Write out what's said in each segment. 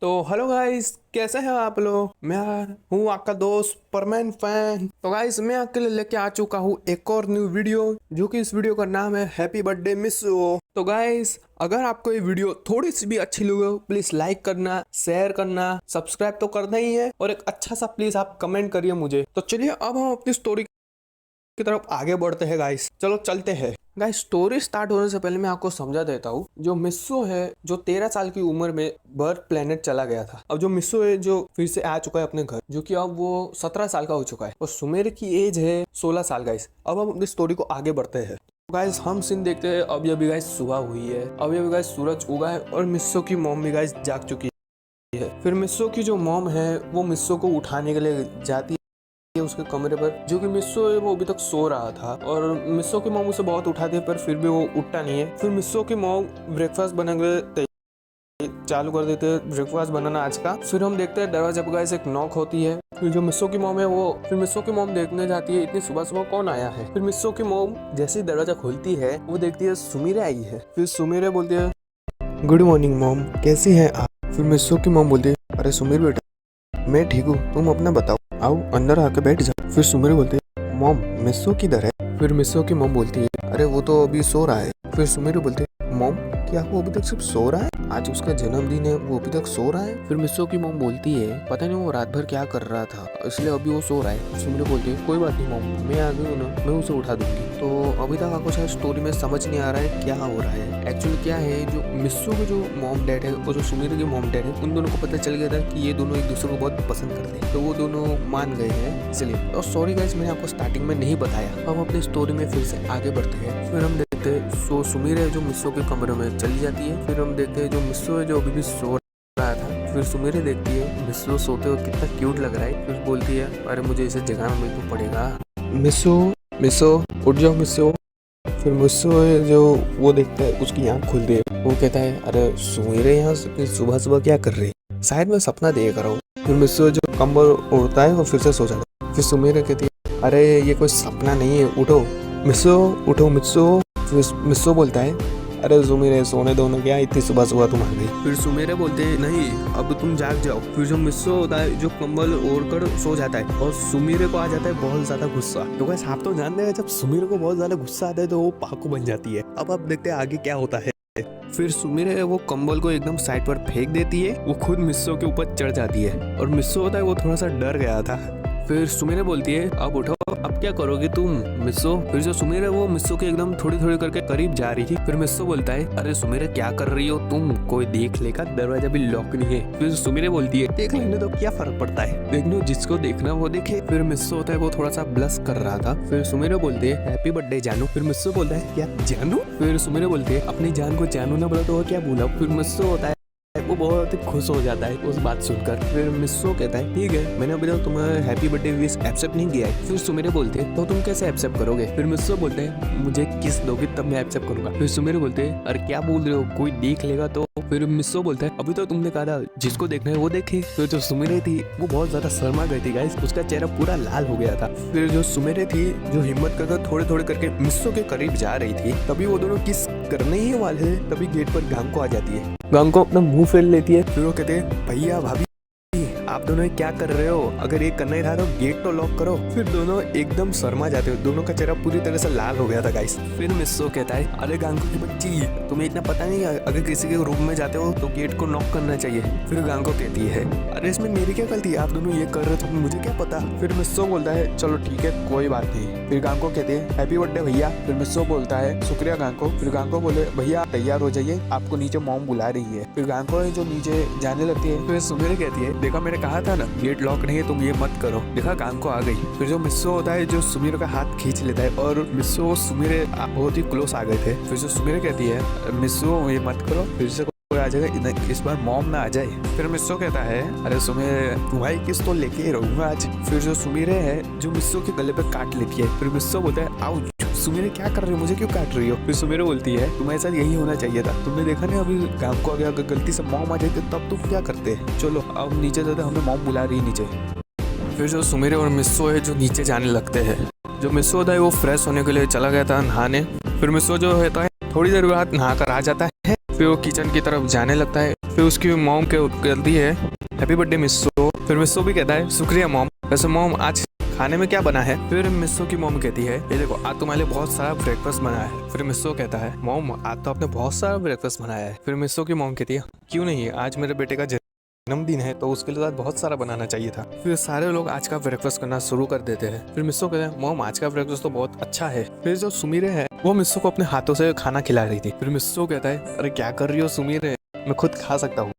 तो hello guys, कैसे हैं आप लोग। मैं हूँ आपका दोस्त परमैन फैन। तो गाइस, मैं आपके लिए लेके आ चुका हूँ एक और न्यू वीडियो, जो कि इस वीडियो का नाम है हैप्पी बर्थडे मिस यू। तो गाइस, अगर आपको ये वीडियो थोड़ी सी भी अच्छी लगे हो, प्लीज लाइक करना, शेयर करना, सब्सक्राइब तो करना ही है, और एक अच्छा सा प्लीज आप कमेंट करिए मुझे। तो चलिए अब हम अपनी स्टोरी की तरफ आगे बढ़ते हैं गाइस। चलो चलते हैं गाइस। स्टोरी स्टार्ट होने से पहले मैं आपको समझा देता हूँ। जो मिस्सो है, जो 13 साल की उम्र में बर्थ प्लेनेट चला गया था। अब जो मिस्सो है, जो फिर से आ चुका है अपने घर, जो कि अब वो 17 साल का हो चुका है, और सुमेर की एज है 16 साल। गाइस, अब हम अपनी स्टोरी को आगे बढ़ते हैं। गाइस, हम सीन देखते हैं। अभी अभी गाइस सुबह हुई है, अभी अभी गाइस सूरज उगा है, और मिस्सो की मॉम भी गाइस जाग चुकी है। फिर मिस्सो की जो मॉम है, वो मिस्सो को उठाने के लिए जाती है उसके कमरे पर, जो कि मिस्सो है वो अभी तक सो रहा था। और मिस्सो की मॉम उसे बहुत उठाती है, पर फिर भी वो उठता नहीं है। फिर मिस्सो की मॉम ब्रेकफास्ट बनाने चालू कर देते हैं, ब्रेकफास्ट बनाना आज का। फिर हम देखते हैं दरवाजा पर गाइस एक नॉक होती है। फिर जो मिस्सो की मॉम है वो फिर मिस्सो की मॉम देखने जाती है, इतनी सुबह सुबह कौन आया है। फिर मिस्सो की मॉम जैसे ही दरवाजा खोलती है, वो देखती है सुमीरे आई है। फिर सुमीरे बोलती है, गुड मॉर्निंग मॉम, कैसी है आप। फिर मिस्सो की मॉम बोलती है, अरे सुमीर बेटा, मैं ठीक हूँ, तुम अपना बताओ, आओ अंदर आके बैठ जाओ। फिर सुमीर बोलते हैं, मॉम मिस्सो किधर है। फिर मिस्सो की मॉम बोलती है, अरे वो तो अभी सो रहा है। फिर सुमीर बोलते हैं, मॉम क्या वो अभी तक सिर्फ सो रहा है, आज उसका जन्मदिन है, वो अभी तक सो रहा है। फिर मिस्सो की मॉम बोलती है, पता नहीं वो रात भर क्या कर रहा था, इसलिए अभी वो सो रहा है। सुमीर बोलती है, कोई बात नहीं मॉम, मैं आ गई हूँ ना, मैं उसे उठा दूंगी। तो अभी तक आपको शायद स्टोरी में समझ नहीं आ रहा है क्या हो रहा है। एक्चुअली क्या है, जो मिस्सो के जो मॉम डैड है और जो सुमीर के मॉम डैड है, उन दोनों को पता चल गया था कि ये दोनों एक दूसरे को बहुत पसंद करते हैं, तो वो दोनों मान गए हैं इसलिए। और सॉरी गाइस, मैंने आपको स्टार्टिंग में नहीं बताया। हम अपनी स्टोरी में फिर से आगे बढ़ते हैं। फिर हम देखते हैं सो सुमीर है जो मिस्सो के कमरे में चली जाती है। फिर हम देखते हैं जो मिस्सो है जो अभी भी सो रहा था। फिर सुमीरे देखती है मिस्सो सोते हुए कितना क्यूट लग रहा है। फिर बोलती है, अरे मुझे इसे जगाना भी तो पड़ेगा। मिस्सो मिस्सो उठ जाओ मिस्सो। फिर मिस्सो है जो वो देखता है, उसकी आंख खुलती है। वो कहता है, अरे सुमीरे यहाँ सुबह सुबह क्या कर रही है, शायद मैं सपना देख रहा हूँ। फिर मिस्सो जो कंबल उड़ता है वो फिर से सो जाता है। फिर सुमीरे कहती है, अरे ये कोई सपना नहीं है, उठो मिस्सो, उठो मिस्सो। फिर मिस्सो बोलता है, अरे सुमीरे सोने दो ना, क्या इतनी सुबह सुबह तुम आ गई। फिर सुमीरे बोलते हैं, नहीं अब तुम जाग जाओ। फिर जो मिस्सो होता है जो कंबल ओढ़कर सो जाता है, और सुमीरे को आ जाता है बहुत ज्यादा गुस्सा। तो गाइस, आप तो जानते हैं जब सुमीरे को बहुत ज्यादा गुस्सा आता है तो वो पाकू बन जाती है। अब आप देखते हैं आगे क्या होता है। फिर सुमीरे वो कंबल को एकदम साइड पर फेंक देती है, वो खुद मिस्सो के ऊपर चढ़ जाती है, और मिस्सो होता है वो थोड़ा सा डर गया था। फिर सुमीरे बोलती है, अब उठो, अब क्या करोगे तुम मिस्सो। फिर जो सुमीर है वो मिस्सो के एकदम थोड़ी थोड़ी करके करीब जा रही थी। फिर मिस्सो बोलता है, अरे सुमीर क्या कर रही हो तुम, कोई देख लेगा, दरवाजा भी लॉक नहीं है। फिर सुमीर बोलती है, देख लेने तो क्या फर्क पड़ता है, देखने जिसको देखना वो देखे। फिर मिस्सो होता है वो थोड़ा सा ब्लश कर रहा था। फिर सुमीर बोलते है, हैप्पी बर्थडे जानू। फिर मिस्सो बोलता है, क्या जानू। फिर सुमीर बोलते है, अपनी जान को जानू ना बोला तो वो क्या बोला। फिर मिस्सो होता है वो बहुत ही खुश हो जाता है उस बात सुनकर। फिर मिस्सो कहता है, ठीक है, मैंने अभी तक तुम्हें हैप्पी बर्थडे विश एक्सेप्ट नहीं किया है। फिर सुमीरे बोलते हैं, तो तुम कैसे एक्सेप्ट करोगे। फिर मिस्सो बोलते हैं, मुझे किस दोगे तब मैं एक्सेप्ट करूंगा। फिर सुमीरे बोलते हैं, अरे क्या बोल रहे हो, कोई देख लेगा तो। फिर मिस्सो बोलता है, अभी तो तुमने कहा था जिसको देखना है वो देखे। फिर जो सुमीरे थी वो बहुत ज्यादा शर्मा गई थी गाइस, उसका चेहरा पूरा लाल हो गया था। फिर जो सुमीरे थी जो हिम्मत करके थोड़े थोड़े करके मिस्सो के करीब जा रही थी, तभी वो दोनों किस करने ही वाले थे, तभी गेट पर गांको आ जाती है। गांको अपना मुंह फेर लेती है। फिर वो कहते हैं, भैया भाभी आप दोनों क्या कर रहे हो, अगर ये करना ही था तो गेट तो लॉक करो। फिर दोनों एकदम शर्मा जाते हो, दोनों का चेहरा पूरी तरह से लाल हो गया था गाइस। फिर मिस्सो कहता है, अरे गांको की बच्ची, तुम्हें इतना पता नहीं है, अगर किसी के रूम में जाते हो तो गेट को नॉक करना चाहिए। फिर गांको कहती है, अरे इसमें मेरी क्या गलती है, आप दोनों ये कर रहे थे मुझे क्या पता। फिर मिस्सो बोलता है, चलो ठीक है कोई बात नहीं। फिर गांको कहते हैं, हैप्पी बर्थडे भैया। फिर मिस्सो बोलता है, शुक्रिया गांको। फिर गांको बोले, भैया तैयार हो जाइए, आपको नीचे मॉम बुला रही है। फिर गांको जो नीचे जाने लगती है। फिर सुमीरे कहती है, देखा मैंने कहा था ना गेट लॉक नहीं है, तुम ये मत करो। देखा गांको आ गई। फिर जो मिस्सो होता है जो सुमीर का हाथ खींच लेता है, और मिस्सो सुमीरे बहुत ही क्लोज आ गए थे। फिर जो सुमीरे कहती है, मिस्सो ये मत करो, फिर से कोई आ जाएगा, इस बार मॉम ना आ जाए। फिर मिस्सो कहता है, अरे सुमीर तुम्हारी किस तो लेके ही रहूंगा आज। फिर जो सुमीरे है जो मिस्सो के गले पे काट लेती है। फिर मिस्सो बोलता है, आओ सुमीरे क्या कर रही हो, मुझे क्यों काट रही हो। फिर सुमीरे बोलती है, तुम्हारे साथ यही होना चाहिए था, तुमने देखा नहीं अभी गांको आ गया, अगर गलती से मॉम आ जाती तब तुम क्या करते। चलो अब नीचे जाते, हमें मॉम बुला रही है नीचे। फिर जो सुमीरे और मिस्सो है जो नीचे जाने लगते हैं। जो मिस्सो होता है वो फ्रेश होने के लिए चला गया था नहाने। फिर मिस्सो जो होता है थोड़ी देर बाद नहा कर आ जाता है। फिर वो किचन की तरफ जाने लगता है। फिर उसकी मॉम कहती है हैप्पी बर्थडे मिस्सो। फिर मिस्सो भी कहता है शुक्रिया मॉम। वैसे मॉम आज खाने में क्या बना है? फिर मिस्सो की मॉम कहती है ये देखो आज तुम्हारे लिए बहुत सारा ब्रेकफास्ट बनाया है। फिर मिस्सो कहता है मॉम आज तो आपने बहुत सारा ब्रेकफास्ट बनाया है। फिर मिस्सो की मॉम कहती है क्यों नहीं, आज मेरे बेटे का जन्मदिन है तो उसके लिए बहुत सारा बनाना चाहिए था। फिर सारे लोग आज का ब्रेकफास्ट करना शुरू कर देते हैं। फिर मिस्सो कहते हैं मॉम आज का ब्रेकफास्ट तो बहुत अच्छा है। फिर जो सुमीरे है वो मिस्सो को अपने हाथों से खाना खिला रही थी। फिर मिस्सो कहता है अरे क्या कर रही हो सुमीरे, मैं खुद खा सकता हूँ।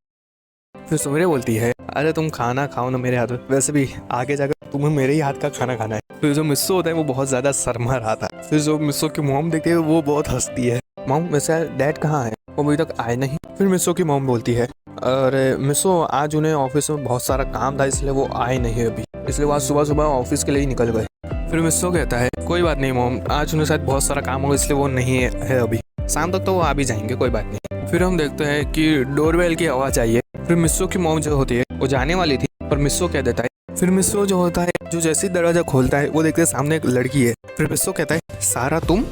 फिर सुमीरे बोलती है अरे तुम खाना खाओ ना मेरे हाथ में, वैसे भी आगे जाकर तुम्हें मेरे ही हाथ का खाना खाना है। फिर जो मिस्सो होता है वो बहुत ज्यादा शर्मा रहा था। फिर जो मिस्सो की मॉम देखती है वो बहुत हंसती है, मॉम वैसे डैड कहाँ है, वो अभी तक आए नहीं। फिर मिस्सो की मॉम बोलती है अरे मिस्सो आज उन्हें ऑफिस में बहुत सारा काम था इसलिए वो आए नहीं अभी, इसलिए वो आज सुबह सुबह ऑफिस के लिए ही निकल गए। फिर मिस्सो कहता है कोई बात नहीं मॉम, आज उन्हें शायद बहुत सारा काम होगा इसलिए वो नहीं है अभी, शाम तक तो वो आ भी जाएंगे, कोई बात नहीं। फिर हम देखते हैं कि डोरबेल की आवाज आई है। फिर मिस्सो की मॉम जो होती है वो जाने वाली थी पर मिस्सो कह देता है। फिर मिस्सो जो होता है जो जैसे ही दरवाजा खोलता है वो देखते हैं सामने एक लड़की है। फिर मिस्सो कहता है सारा तुम?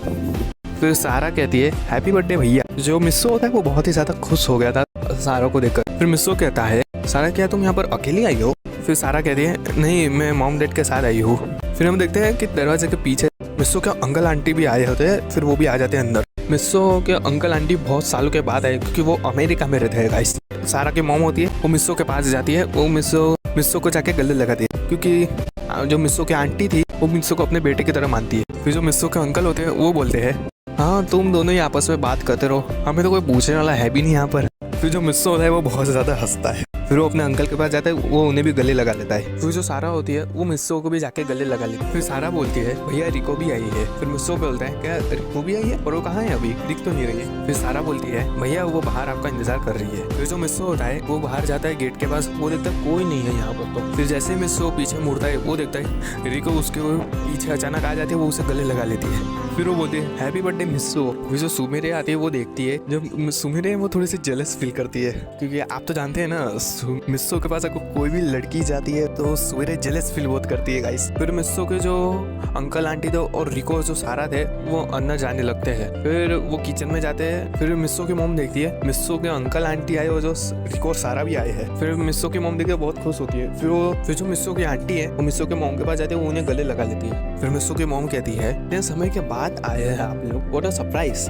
फिर सारा कहती है हैप्पी बर्थडे भैया। जो मिस्सो होता है वो बहुत ही ज्यादा खुश हो गया था सारा को देखकर। फिर मिस्सो कहता है सारा क्या तुम यहाँ पर अकेली आई हो? फिर सारा कहती है नहीं मैं मॉम डैड के साथ आई हूँ। फिर हम देखते हैं कि दरवाजे के पीछे मिस्सो के अंकल आंटी भी आए होते हैं। फिर वो भी आ जाते हैं अंदर। मिस्सो के अंकल आंटी बहुत सालों के बाद आए क्योंकि वो अमेरिका में रहते हैं गाइस। सारा की मॉम होती है वो मिस्सो के पास जाती है, वो मिस्सो को जाके गले लगाती है क्योंकि जो मिस्सो की आंटी थी वो मिस्सो को अपने बेटे की तरह मानती है। फिर जो मिस्सो के अंकल होते हैं वो बोलते हैं हाँ तुम दोनों ही आपस में बात करते रहो, हमें तो कोई पूछने वाला है भी नहीं यहाँ पर। फिर जो मिस्सो होता है वो बहुत ज्यादा हंसता है। फिर वो अपने अंकल के पास जाता है, वो उन्हें भी गले लगा लेता है। फिर जो सारा होती है वो मिस्सो को भी जाके गले लगा लेती है। फिर सारा बोलती है भैया रिको भी आई है। फिर मिस्सो बोलता है क्या रिको भी आई है, पर वो कहाँ है अभी, दिख तो नहीं रही है। फिर सारा बोलती है भैया वो बाहर आपका इंतजार कर रही है। फिर जो मिस्सो होता है वो बाहर जाता है गेट के पास, वो देखता है कोई नहीं है यहाँ पर। तो फिर जैसे मिस्सो पीछे मुड़ता है वो देखता है रिको उसके पीछे अचानक आ जाती है, वो उसे गले लगा लेती है। फिर वो बोलती है हैप्पी बर्थडे मिस्सो। फिर जो सुमीरे आती है वो देखती है, जब सुमीरे वो थोड़ी सी जेलस फील करती है क्योंकि आप तो जानते हैं ना मिस्सो के पास अगर कोई भी लड़की जाती है तो सुमीरे जेलस फील बहुत करती है गाइस। फिर मिस्सो के जो अंकल आंटी थे और रिको जो सारा थे वो अंदर जाने लगते हैं। फिर वो किचन में जाते हैं। फिर मिस्सो की मॉम देखती है मिस्सो के अंकल आंटी आए और जो रिको और सारा भी आए हैं। फिर मिस्सो की मॉम देखते बहुत खुश होती है। फिर जो मिस्सो की आंटी है वो मिस्सो के मॉम के पास जाती है, वो उन्हें गले लगा लेती है। फिर मिस्सो की मॉम कहती है इतने समय के बाद आए हैं आप लोग, व्हाट अ सरप्राइज।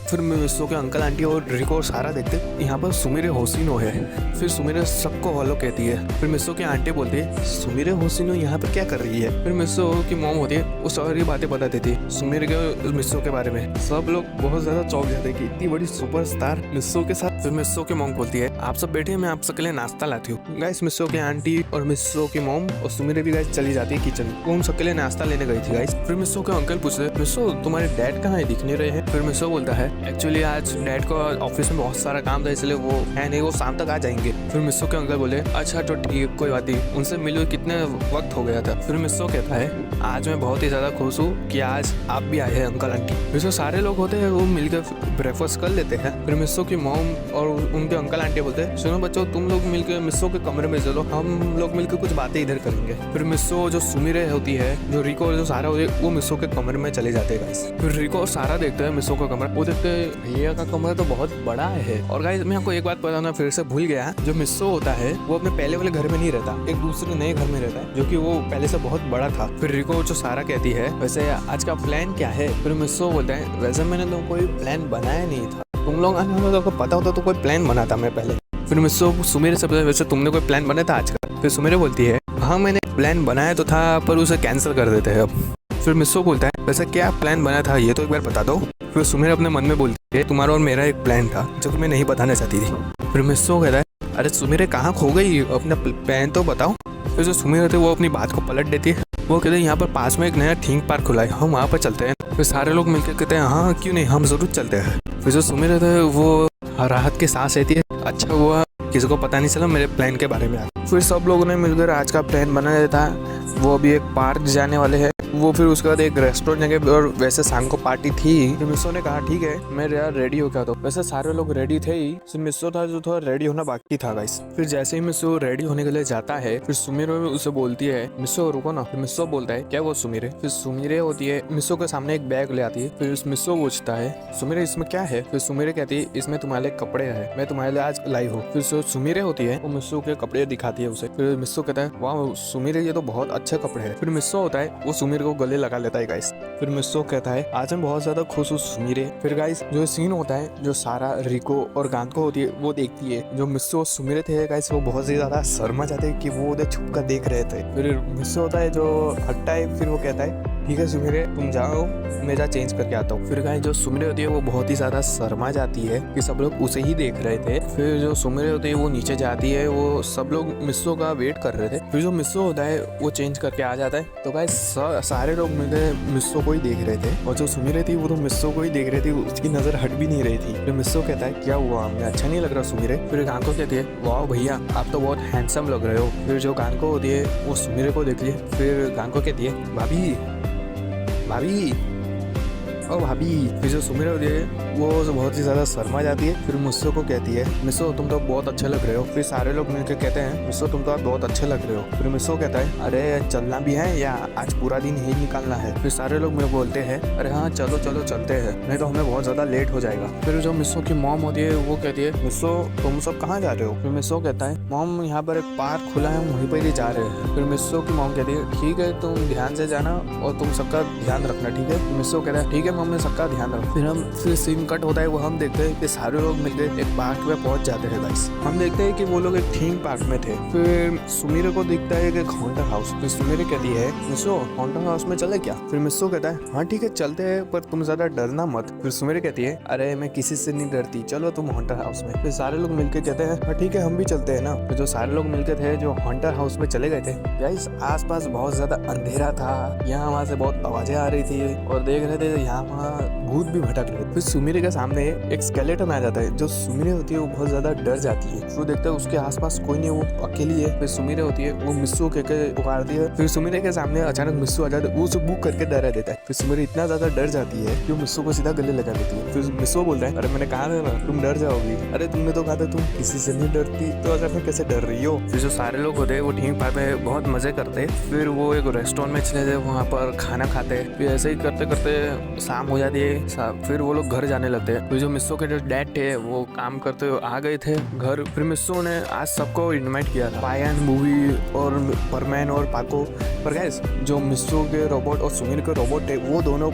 फिर मिस्सो के अंकल आंटी और रिको और सारा देखते यहाँ पर सुमीरे होसिनो है। फिर सुमीरे सबको हेलो कहती है। फिर मिस्सो की आंटी बोलती है सुमीरे होसिनो यहाँ पर क्या कर रही है। फिर मिस्सो की मॉम होती है वो सारी बातें बता देती है सुमीरे के मिस्सो के बारे में। सब लोग बहुत ज्यादा चौंक जाते हैं कि इतनी बड़ी सुपरस्टार मिस्सो के साथ। फिर मिस्सो की मॉम बोलती है आप सब बैठे, मैं आप सबके लिए नाश्ता लाती हूँ। गाइस मिस्सो की आंटी और मिस्सो की मॉम और सुमीरे भी गाइस चली जाती है किचन, वो उन सबके लिए नाश्ता लेने गई थी गाइस। फिर मिस्सो के अंकल पूछते मिस्सो तुम्हारे डैड कहाँ है, दिख नहीं रहे हैं। फिर मिस्सो बोलता है एक्चुअली आज डैड को ऑफिस में बहुत सारा काम था इसलिए वो है नहीं, वो शाम तक आ जाएंगे। फिर मिस्सो के अंकल बोले अच्छा तो ठीक कोई बात नहीं, उनसे मिले कितने वक्त हो गया था। फिर मिस्सो कहता है आज मैं बहुत ही ज्यादा खुश हूँ कि आज आप भी आए हैं अंकल आंटी। फिर जो सारे लोग होते हैं वो मिलकर ब्रेकफास्ट कर लेते हैं। फिर मिस्सो की मॉम और उनके अंकल आंटी बोलते हैं सुनो बच्चों तुम लोग मिलकर मिस्सो के कमरे में चलो, हम लोग मिलकर कुछ बातें इधर करेंगे। फिर मिस्सो जो सुमीरे होती है, जो रिको और जो सारा होती है वो मिस्सो के कमरे में चले जाते हैं गाइस। फिर रिको और सारा देखते हैं मिस्सो का कमरा, वो देखते हैं भैया का कमरा तो बहुत बड़ा है। और गाइस मैं आपको एक बात बताना फिर से भूल गया, जो मिस्सो होता है वो अपने पहले वाले घर में नहीं रहता, एक दूसरे नए घर में रहता है जो कि वो पहले से बहुत बड़ा था। फिर रिको जो सारा कहती है वैसे आज का प्लान क्या है। फिर मिस्सो बोलता है वैसे मैंने तो कोई प्लान बनाया नहीं था, तुम लोग आने वाले तो पता होता तो कोई प्लान बनाता मैं पहले। फिर मिस्सो सुमीरे से पूछता वैसे तुमने कोई प्लान बनाया था आज का। फिर सुमीरे बोलती है हाँ मैंने प्लान बनाया तो था पर उसे कैंसिल कर देते हैं अब। फिर मिस्सो बोलता है वैसे क्या प्लान बना था ये तो एक बार बता दो। फिर सुमीरे अपने मन में बोलती है तुम्हारा और मेरा एक प्लान था जो कि मैं नहीं बताना चाहती थी। फिर मिस्सो कहता है अरे सुमीरे कहाँ खो गई, अपना प्लान तो बताओ। फिर जो सुमीरे होते वो अपनी बात को पलट देती है, वो कहते हैं यहाँ पर पास में एक नया थीम पार्क खुला है, हम वहाँ पर चलते हैं। फिर सारे लोग मिलकर कहते हैं हाँ क्यों नहीं, हम जरूर चलते हैं। फिर जो सुमीरे होते हैं वो राहत की सांस लेती है, अच्छा हुआ किसी को पता नहीं चला मेरे प्लान के बारे में। फिर सब लोगों ने मिलकर आज का प्लान बनाया था वो अभी एक पार्क जाने वाले हैं। वो फिर उसके बाद एक रेस्टोरेंट जाएंगे और वैसे शाम को पार्टी थी। फिर मिस्सो ने कहा ठीक है मैं यार रेडी हो गया। तो वैसे सारे लोग रेडी थे ही, सिर्फ मिस्सो था जो थोड़ा रेडी होना बाकी था गाइस। फिर जैसे ही मिस्सो रेडी होने के लिए जाता है, फिर सुमिरे उसे बोलती है मिस्सो रुको ना। फिर मिस्सो बोलता है क्या वो सुमिरे। फिर सुमिरे होती है मिस्सो के सामने एक बैग ले आती है। फिर उस मिस्सो पूछता है सुमिरे इसमें क्या है। फिर सुमिरे कहती है इसमें तुम्हारे लिए कपड़े है, मैं तुम्हारे लिए आज लाई हूँ। फिर सुमिरे होती है वो मिस्सो के कपड़े दिखाती है उसे। फिर मिस्सो कहता है वाह सुमिरे ये तो बहुत अच्छे कपड़े हैं। फिर मिस्सो होता है वो सुमिरे को गले लगा लेता है गाइस। फिर मिस्सो कहता है आज मैं बहुत ज्यादा खुश हूँ सुमिरे। फिर गाइस जो सीन होता है जो सारा रिको और गांको होती है वो देखती है। जो मिस्सो और सुमिरे थे गाइस वो बहुत ही ज्यादा शर्मा जाते हैं कि वो उधर छुप कर देख रहे थे। फिर मिस्सो होता है जो हटता है। फिर वो कहता है ठीक है सुमिरे तुम जाओ मैं जा चेंज करके आता हूँ। फिर गाइस जो सुमिरे होती है वो बहुत ही ज्यादा शर्मा जाती है कि सब लोग उसे ही देख रहे थे। फिर जो सुमिरे होती है वो नीचे जाती है, वो सब लोग मिस्सो का वेट कर रहे थे। फिर जो मिस्सो होता है वो चेंज करके आ जाता है। तो गाइस सारे लोग मिलकर मिस्सो को ही देख रहे थे और जो सुमिरे थी वो तो मिस्सो को ही देख रही थी, उसकी नजर हट भी नहीं रही थी। फिर मिस्सो कहता है क्या हुआ मैं अच्छा नहीं लग रहा सुमिरे। फिर गांको कहती है वाह भैया आप तो बहुत हैंडसम लग रहे हो। फिर जो गांको होती है वो सुमिरे को देखती है। फिर गांको कहती है भाभी भाभी ओ भाभी। फिर जो सुमिरे होती है वो बहुत ही ज्यादा शर्मा जाती है। फिर मिस्सो को कहती है मिस्सो तुम तो बहुत अच्छे लग रहे हो। फिर सारे लोग मिलकर कहते हैं मिस्सो तुम तो बहुत अच्छे लग रहे हो। फिर मिस्सो कहता है अरे चलना भी है या आज पूरा दिन यही निकालना है। फिर सारे लोग मुझे बोलते हैं अरे हाँ चलो चलो चलते हैं नहीं तो हमें बहुत ज्यादा लेट हो जाएगा। फिर जो मिस्सो की मॉम होती है वो कहती है मिस्सो तुम सब कहाँ जा रहे हो। फिर मिस्सो कहता है मॉम यहाँ पर एक पार्क खुला है वहीं पर ही जा रहे हैं। फिर मिस्सो की मॉम कहती है ठीक है तुम ध्यान से जाना और तुम सबका ध्यान रखना ठीक है। मिस्सो कहता है ठीक है मॉम मैं सबका ध्यान रख। फिर सीन कट होता है वो हम देखते हैं कि सारे लोग मिलकर एक पार्क में पहुंच जाते हैं गाइस। हम देखते हैं कि वो लोग एक थीम पार्क में थे। फिर सुमिरे को दिखता है कि हॉन्टर हाउस। फिर सुमिरे कहती है मिस्सो हॉन्टर हाउस में चले क्या। फिर मिस्सो कहता है हाँ ठीक है चलते हैं पर तुम ज्यादा डरना मत। फिर सुमिरे कहती है अरे मैं किसी से नहीं डरती चलो तुम हॉन्टर हाउस में। फिर सारे लोग मिलकर कहते हैं हाँ ठीक है हम भी चलते हैं ना। फिर जो सारे लोग मिलकर थे जो हॉन्टर हाउस में चले गए थे गाइस आसपास बहुत ज्यादा अंधेरा था, यहाँ वहाँ से बहुत आवाजें आ रही थी और देख रहे थे यहाँ वहाँ भूत भी भटक रहे। फिर सुमिरे के सामने एक स्केलेटन आ जाता है। जो सुमिरे होती है वो बहुत ज्यादा डर जाती है। वो देखता है उसके आसपास कोई नहीं वो अकेली है। फिर सुमिरे होती है वो मिस्सो के पुकारती है। फिर सुमिरे के सामने अचानक मिस्सो आ जाता है वो उसे बुक करके डरा देता है। फिर सुमिरे इतना ज्यादा डर जाती है कि वो मिस्सो को सीधा गले लगा देती है। फिर मिस्सो बोलता है अरे मैंने कहा था ना तुम डर जाओगी, अरे तुमने तो कहा था तुम किसी से नहीं डरती तो अचानक कैसे डर रही हो। फिर जो सारे लोग होते हैं वो थीम पार्क में बहुत मजे करते। फिर वो एक रेस्टोरेंट में चले थे वहाँ पर खाना खाते। फिर ऐसे ही करते करते शाम हो जाती है। फिर वो लोग घर जाने लगते हैं। फिर जो मिस्सो के जो डैड थे वो काम करते हुए आ गए थे घर। फिर मिस्सो ने आज सबको इनवाइट किया था पायन मूवी और परमैन और पाको। पर गाइस जो मिस्सो के रोबोट और सुमिर के रोबोट थे वो दोनों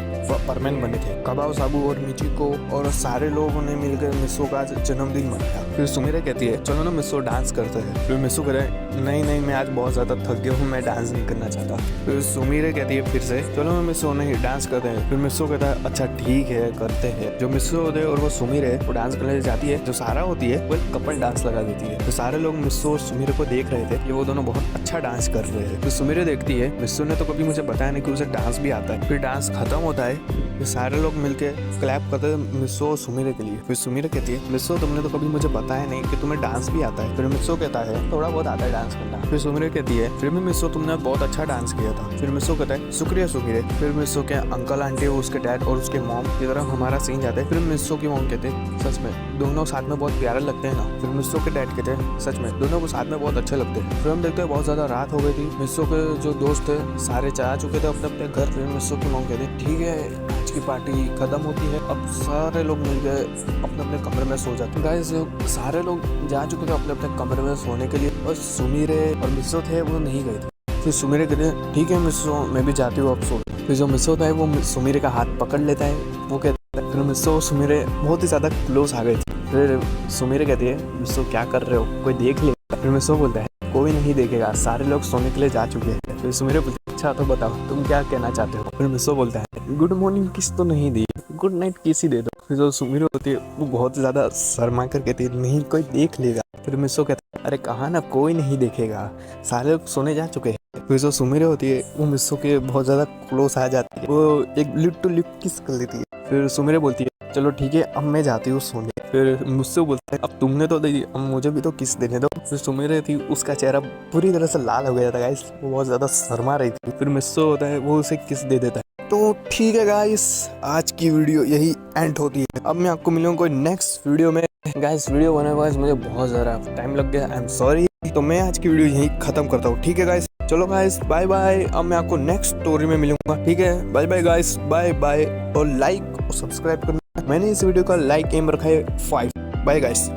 परमैन बने थे। कबाओ साबू और मिचिको और सारे लोगों ने मिलकर मिस्सो का जन्मदिन मनाया। फिर सुमिरे कहती है चलो ना मिस्सो डांस करते हैं। फिर मिस्सो कह रहे नहीं मैं आज बहुत ज्यादा थक गया हूँ मैं डांस नहीं करना चाहता। फिर सुमिरे कहती है फिर से चलो मैं मिस्सो नहीं डांस करते हैं। फिर मिस्सो कहता है अच्छा ठीक है करते हैं। जो मिस्सो होते हैं और वो सुमिरे वो डांस करने जाती है। जो सारा होती है वो एक कपल डांस लगा देती है। तो सारे लोग मिस्सो और सुमिरे को देख रहे थे कि वो दोनों बहुत अच्छा डांस कर रहे हैं। तो सुमिरे देखती है मिस्सो ने तो कभी मुझे बताया नहीं कि उसे डांस भी आता है। फिर डांस खत्म होता है। फिर सारे लोग मिलके क्लैप करते हैं मिस्सो और सुमिरे के लिए। फिर सुमिरे कहती है मिस्सो तुमने तो कभी मुझे बताया नहीं कि तुम्हें डांस भी आता है। फिर मिस्सो कहता है थोड़ा बहुत आता है डांस करना। फिर सुमिरे कहती है फिर भी मिस्सो तुमने बहुत अच्छा डांस किया था। फिर मिस्सो कहता है शुक्रिया सुमिरे। फिर मिस्सो के अंकल आंटी उसके डैड और उसके मॉम की तरफ हमारा सीन जाता है। फिर मिस्सो की मॉम कहते हैं सच में दोनों साथ में बहुत प्यारे लगते हैं ना। फिर मिस्सो के डैड कहते हैं सच में दोनों को साथ में बहुत अच्छे लगते हैं। फिर हम देखते हैं बहुत ज्यादा रात हो गई थी। मिस्सो के जो दोस्त थे सारे जा चुके थे अपने अपने घर। फिर मिस्सो की मॉम कहते हैं ठीक है आज की पार्टी खत्म होती है अब सारे लोग मिल गए अपने अपने कमरे में सो जाते हैं। गाइस सारे लोग जा चुके थे अपने अपने कमरे में सोने के लिए और सुमिरे और मिस्सो थे वो नहीं गए थे। फिर सुमिरे कहते हैं ठीक है मिस्सो मैं भी जाती हूँ अब सो। फिर जो मिस्सो होता है वो सुमिरे का हाथ पकड़ लेता है। वो कहता है फिर मिस्सो और सुमिरे बहुत ही ज्यादा क्लोज आ गए थे। फिर सुमिरे कहती है मिस्सो क्या कर रहे हो कोई देख लेगा। फिर मिस्सो बोलता है कोई नहीं देखेगा सारे लोग सोने के लिए जा चुके हैं। फिर सुमिरे बोलते हैं अच्छा तो बताओ तुम क्या कहना चाहते हो। फिर मिस्सो बोलता है गुड मॉर्निंग किस तो नहीं दी गुड नाइट किस ही दे दो। फिर जो सुमिरे होती है वो बहुत ज्यादा शर्मा कर कहती है नहीं कोई देख लेगा। फिर मिस्सो कहता है अरे कहा ना कोई नहीं देखेगा सारे लोग सोने जा चुके हैं। फिर जो सुमिरे होती है वो मिस्सो के बहुत ज्यादा क्लोज आ जाती है। वो एक लिप टू लिप किस कर लेती है। फिर सुमिरे बोलती है चलो ठीक है, अब मैं जाती हूँ सोने। फिर मुझसे बोलता है अब तुमने तो दी, अब मुझे भी तो किस देने दो। फिर सुमेरे थी, उसका चेहरा पूरी तरह से लाल हो गया था गाइस, वो बहुत ज्यादा शर्मा रही थी। फिर मुझसे होता है, वो उसे किस दे देता है। तो ठीक है गाइस, आज की वीडियो यही एंड होती है। अब मैं आपको मिलूंगा कोई नेक्स्ट वीडियो में। गाइस वीडियो बनाने में मुझे बहुत ज़्यादा टाइम लग गया, आई एम सॉरी। तो मैं आज की वीडियो यहीं खत्म करता हूँ, ठीक है गाइस। चलो गाइस बाय बाय, अब मैं आपको नेक्स्ट स्टोरी में मिलूंगा, ठीक है। Bye bye guys, bye bye. और लाइक और सब्सक्राइब करना, मैंने इस वीडियो का लाइक एम रखा है 5। Bye guys.